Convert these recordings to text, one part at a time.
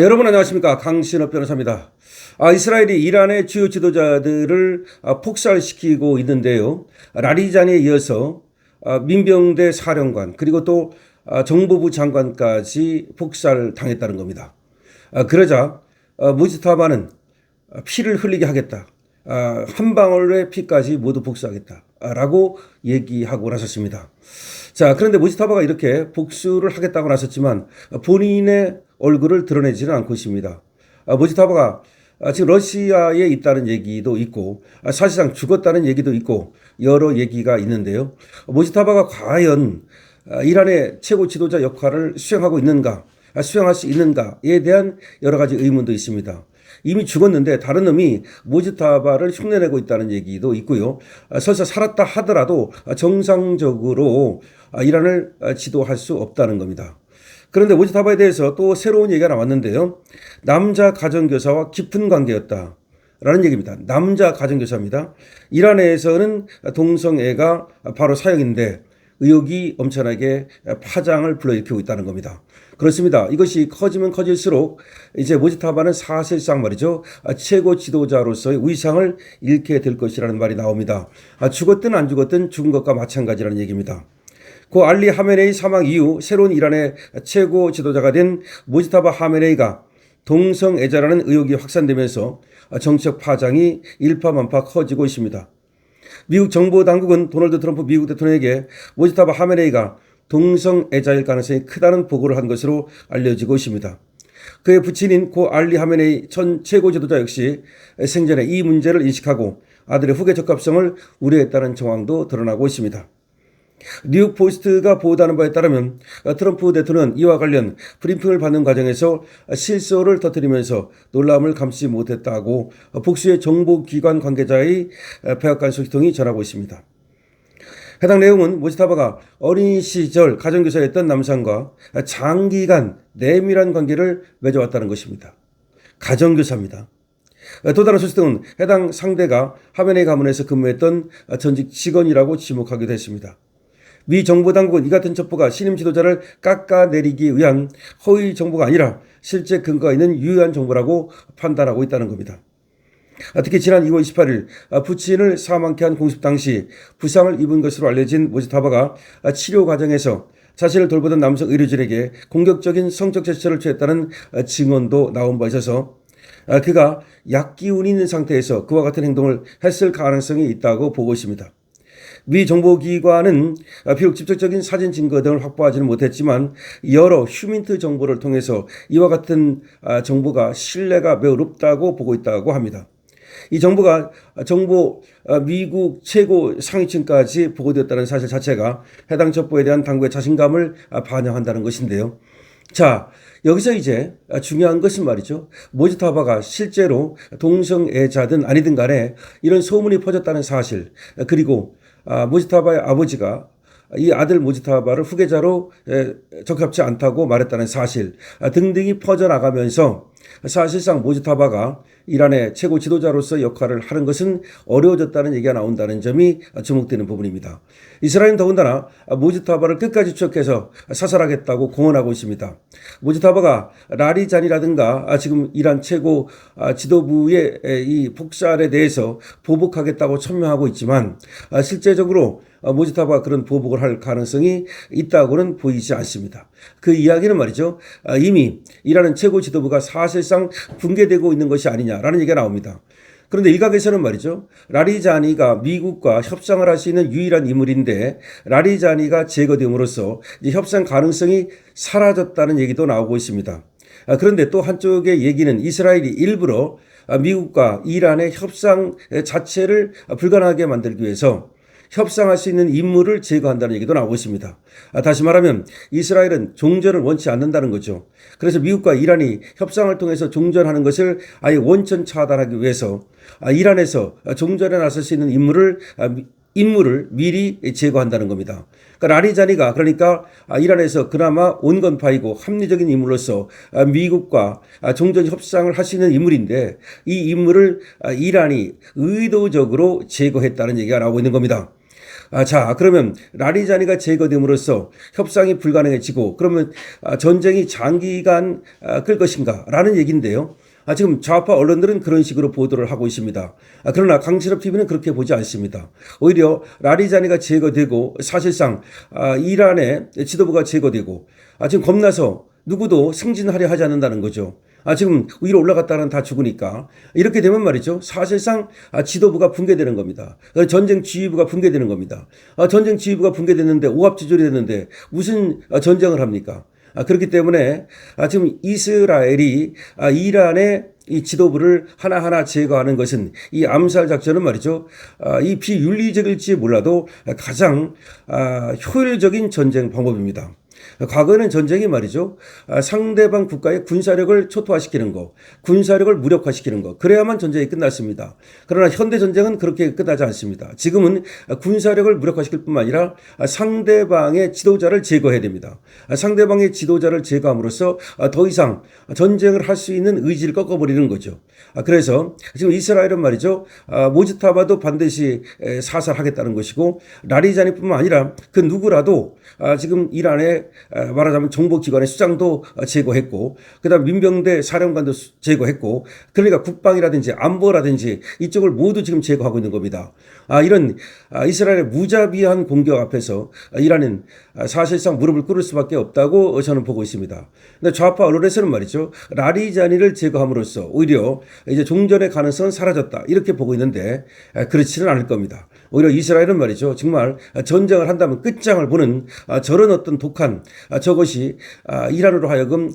여러분 안녕하십니까, 강신업 변호사입니다. 이스라엘이 이란의 주요 지도자들을 폭살시키고 있는데요. 라리자니에 이어서 민병대 사령관 그리고 또 정보부 장관까지 폭살당했다는 겁니다. 그러자 무지타바는 피를 흘리게 하겠다, 한 방울의 피까지 모두 복수하겠다라고 얘기하고 나섰습니다. 자, 그런데 무지타바가 이렇게 복수를 하겠다고 나섰지만 본인의 얼굴을 드러내지는 않고 있습니다. 무지타바가 지금 러시아에 있다는 얘기도 있고 사실상 죽었다는 얘기도 있고 여러 얘기가 있는데요. 무지타바가 과연 이란의 최고 지도자 역할을 수행하고 있는가, 수행할 수 있는가에 대한 여러 가지 의문도 있습니다. 이미 죽었는데 다른 놈이 무지타바를 흉내내고 있다는 얘기도 있고요. 설사 살았다 하더라도 정상적으로 이란을 지도할 수 없다는 겁니다. 그런데 무지타바에 대해서 또 새로운 얘기가 나왔는데요. 남자 가정교사와 깊은 관계였다 라는 얘기입니다. 남자 가정교사입니다. 이란에서는 동성애가 바로 사형인데 의혹이 엄청나게 파장을 불러일으키고 있다는 겁니다. 그렇습니다. 이것이 커지면 커질수록 이제 무지타바는 사실상 말이죠, 최고 지도자로서의 위상을 잃게 될 것이라는 말이 나옵니다. 죽었든 안 죽었든 죽은 것과 마찬가지라는 얘기입니다. 고 알리 하메네이 사망 이후 새로운 이란의 최고 지도자가 된 무지타바 하메네이가 동성애자라는 의혹이 확산되면서 정치적 파장이 일파만파 커지고 있습니다. 미국 정보당국은 도널드 트럼프 미국 대통령에게 무지타바 하메네이가 동성애자일 가능성이 크다는 보고를 한 것으로 알려지고 있습니다. 그의 부친인 고 알리 하메네이 전 최고 지도자 역시 생전에 이 문제를 인식하고 아들의 후계 적합성을 우려했다는 정황도 드러나고 있습니다. 뉴욕 포스트가 보도하는 바에 따르면 트럼프 대통령은 이와 관련 브리핑을 받는 과정에서 실소를 터뜨리면서 놀라움을 감추지 못했다고 복수의 정보기관 관계자의 백악관 소식통이 전하고 있습니다. 해당 내용은 무지타바가 어린 시절 가정교사였던 남성과 장기간 내밀한 관계를 맺어왔다는 것입니다. 가정교사입니다. 또 다른 소식통은 해당 상대가 하메네이 가문에서 근무했던 전직 직원이라고 지목하기도 했습니다. 미 정보당국은 이 같은 첩보가 신임 지도자를 깎아내리기 위한 허위 정보가 아니라 실제 근거가 있는 유효한 정보라고 판단하고 있다는 겁니다. 특히 지난 2월 28일 부친을 사망케 한 공습 당시 부상을 입은 것으로 알려진 무지타바가 치료 과정에서 자신을 돌보던 남성 의료진에게 공격적인 성적 제스처를 취했다는 증언도 나온 바 있어서 그가 약기운이 있는 상태에서 그와 같은 행동을 했을 가능성이 있다고 보고 있습니다. 미 정보기관은 비록 직접적인 사진 증거 등을 확보하지는 못했지만 여러 휴민트 정보를 통해서 이와 같은 정보가 신뢰가 매우 높다고 보고 있다고 합니다. 이 정보가 미국 최고 상위층까지 보고되었다는 사실 자체가 해당 첩보에 대한 당국의 자신감을 반영한다는 것인데요. 자, 여기서 이제 중요한 것은 말이죠, 무지타바가 실제로 동성애자든 아니든 간에 이런 소문이 퍼졌다는 사실, 그리고 무지타바의 아버지가 이 아들 무지타바를 후계자로 적합치 않다고 말했다는 사실 등등이 퍼져나가면서 사실상 무지타바가 이란의 최고 지도자로서 역할을 하는 것은 어려워졌다는 얘기가 나온다는 점이 주목되는 부분입니다. 이스라엘은 더군다나 무지타바를 끝까지 추적해서 사살하겠다고 공언하고 있습니다. 무지타바가 라리잔이라든가 지금 이란 최고 지도부의 이 폭살에 대해서 보복하겠다고 천명하고 있지만 실제적으로 무지타바가 그런 보복을 할 가능성이 있다고는 보이지 않습니다. 그 이야기는 말이죠, 이미 이란은 최고 지도부가 사실상 붕괴되고 있는 것이 아니냐라는 얘기가 나옵니다. 그런데 일각에서는 말이죠, 라리자니가 미국과 협상을 할 수 있는 유일한 인물인데 라리자니가 제거됨으로써 이제 협상 가능성이 사라졌다는 얘기도 나오고 있습니다. 그런데 또 한쪽의 얘기는 이스라엘이 일부러 미국과 이란의 협상 자체를 불가능하게 만들기 위해서 협상할 수 있는 인물을 제거한다는 얘기도 나오고 있습니다. 다시 말하면 이스라엘은 종전을 원치 않는다는 거죠. 그래서 미국과 이란이 협상을 통해서 종전하는 것을 아예 원천 차단하기 위해서 이란에서 종전에 나설 수 있는 인물을 미리 제거한다는 겁니다. 그러니까 라리자니가 그러니까 이란에서 그나마 온건파이고 합리적인 인물로서 미국과 종전 협상을 할 수 있는 인물인데 이 인물을 이란이 의도적으로 제거했다는 얘기가 나오고 있는 겁니다. 자, 그러면 라리자니가 제거됨으로써 협상이 불가능해지고 그러면 전쟁이 장기간 끌 것인가라는 얘기인데요. 지금 좌파 언론들은 그런 식으로 보도를 하고 있습니다. 그러나 강신업 TV는 그렇게 보지 않습니다. 오히려 라리자니가 제거되고 사실상 이란의 지도부가 제거되고 지금 겁나서 누구도 승진하려 하지 않는다는 거죠. 지금 위로 올라갔다는 다 죽으니까 이렇게 되면 말이죠. 사실상 지도부가 붕괴되는 겁니다. 전쟁 지휘부가 붕괴되는 겁니다. 전쟁 지휘부가 붕괴됐는데 오합지졸이 됐는데 무슨 전쟁을 합니까? 그렇기 때문에 지금 이스라엘이 이란의 이 지도부를 하나하나 제거하는 것은 이 암살 작전은 말이죠. 이 비윤리적일지 몰라도 가장 효율적인 전쟁 방법입니다. 과거에는 전쟁이 말이죠. 상대방 국가의 군사력을 초토화시키는 거, 군사력을 무력화시키는 거, 그래야만 전쟁이 끝났습니다. 그러나 현대 전쟁은 그렇게 끝나지 않습니다. 지금은 군사력을 무력화시킬 뿐만 아니라 상대방의 지도자를 제거해야 됩니다. 상대방의 지도자를 제거함으로써 더 이상 전쟁을 할 수 있는 의지를 꺾어버리는 거죠. 그래서 지금 이스라엘은 말이죠. 모즈타바도 반드시 사살하겠다는 것이고 라리자니뿐만 아니라 그 누구라도 지금 이란의 말하자면 정보기관의 수장도 제거했고 그다음 민병대 사령관도 제거했고 그러니까 국방이라든지 안보라든지 이쪽을 모두 지금 제거하고 있는 겁니다. 이런 이스라엘의 무자비한 공격 앞에서 이란은 사실상 무릎을 꿇을 수밖에 없다고 저는 보고 있습니다. 근데 좌파 언론에서는 말이죠. 라리자니를 제거함으로써 오히려 이제 종전의 가능성은 사라졌다 이렇게 보고 있는데 그렇지는 않을 겁니다. 오히려 이스라엘은 말이죠. 정말 전쟁을 한다면 끝장을 보는 저런 어떤 독한 저것이 이란으로 하여금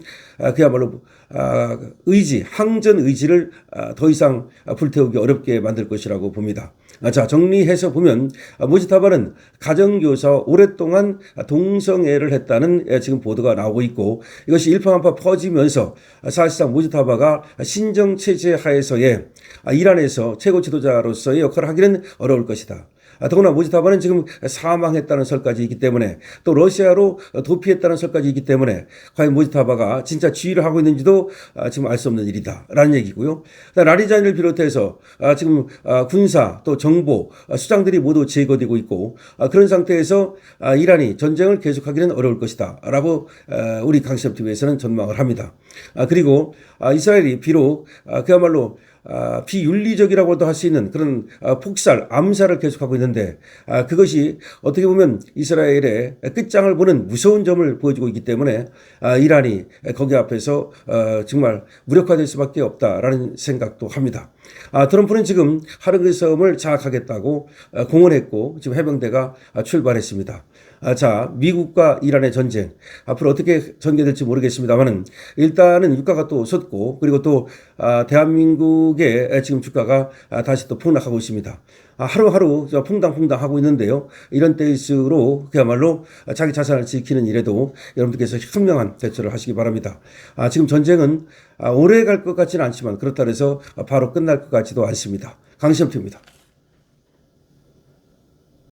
그야말로 항전 의지를 더 이상 불태우기 어렵게 만들 것이라고 봅니다. 자, 정리해서 보면 모지타바는 가정교사와 오랫동안 동성애를 했다는 지금 보도가 나오고 있고 이것이 일파만파 퍼지면서 사실상 모지타바가 신정체제 하에서의 이란에서 최고 지도자로서의 역할을 하기는 어려울 것이다. 더구나 모지타바는 지금 사망했다는 설까지 있기 때문에 또 러시아로 도피했다는 설까지 있기 때문에 과연 모지타바가 진짜 지휘를 하고 있는지도 지금 알 수 없는 일이다라는 얘기고요. 라리자니를 비롯해서 지금 군사 또 정보 수장들이 모두 제거되고 있고 그런 상태에서 이란이 전쟁을 계속하기는 어려울 것이다라고 우리 강신업TV에서는 전망을 합니다. 그리고 이스라엘이 비록 그야말로 비윤리적이라고도 할 수 있는 그런 폭살, 암살을 계속하고 있는데 그것이 어떻게 보면 이스라엘의 끝장을 보는 무서운 점을 보여주고 있기 때문에 이란이 거기 앞에서 정말 무력화될 수밖에 없다라는 생각도 합니다. 트럼프는 지금 하르그 섬을 장악하겠다고 공언했고 지금 해병대가 출발했습니다. 자, 미국과 이란의 전쟁 앞으로 어떻게 전개될지 모르겠습니다만은 일단은 유가가 또 솟고 그리고 또 대한민국의 지금 주가가 다시 또 폭락하고 있습니다. 하루하루 퐁당퐁당 하고 있는데요. 이런 때일수록 그야말로 자기 자산을 지키는 일에도 여러분들께서 현명한 대처를 하시기 바랍니다. 지금 전쟁은 오래 갈 것 같지는 않지만 그렇다 해서 바로 끝날 것 같지도 않습니다. 강신업TV입니다.